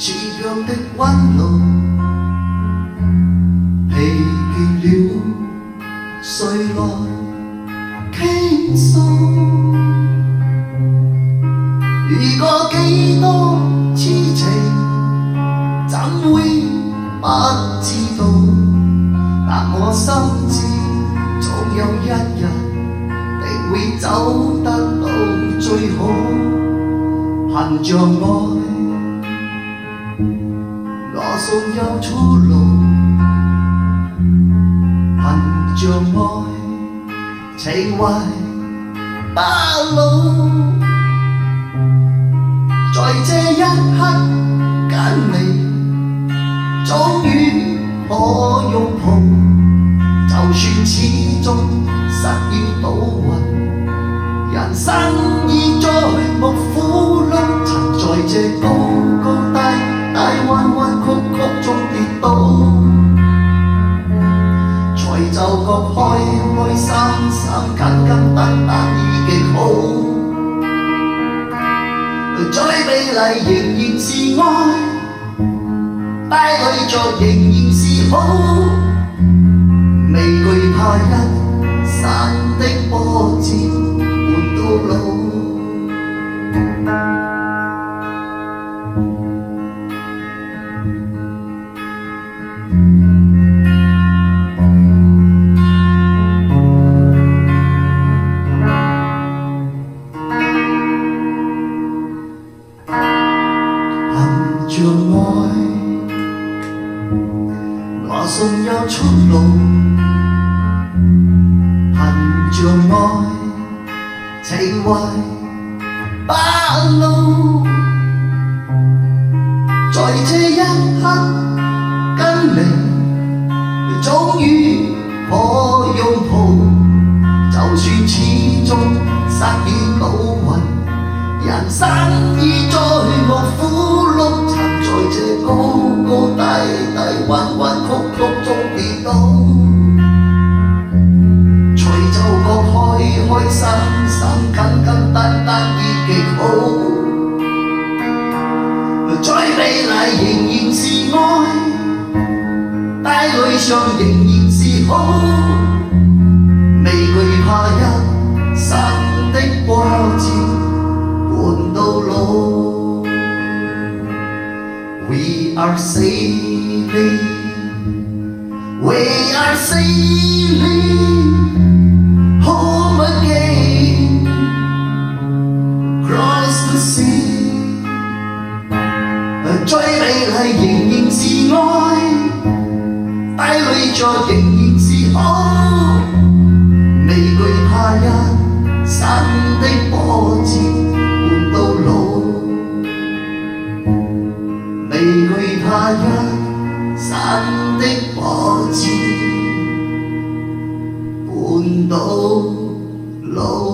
似樣的溫路，疲倦了，誰來傾訴？如果幾多痴情，怎會不知道？但我深知，總有一日，定會走得到最好。憑着愛，我送有出路。憑着愛，情懷不老。在這一刻跟你，終於可擁抱。就算始終失於倒運，人生已在目苦碌，曾在這高高低低、彎彎曲曲中跌倒，才就覺開開心心、簡簡單單已極好。再美麗仍然是愛，帶淚着仍然是好。未懼怕一生的波折換到老。憑着愛，我送有出路。憑着愛，情懷不老。在這一刻跟你，終於可擁抱。就算始終失於倒運，人生已在目苦碌，曾在這高高低低、彎彎曲曲中跌倒。開心心、簡簡單單已極好。再美麗仍然是愛，帶淚上仍然是好。未懼怕一生的波折換到老。We are sailing, we are sailing home again, cross the sea。最美麗仍然是愛，帶淚着仍然是好。未懼怕一生的波折換到老，未懼怕一生的波折換到老。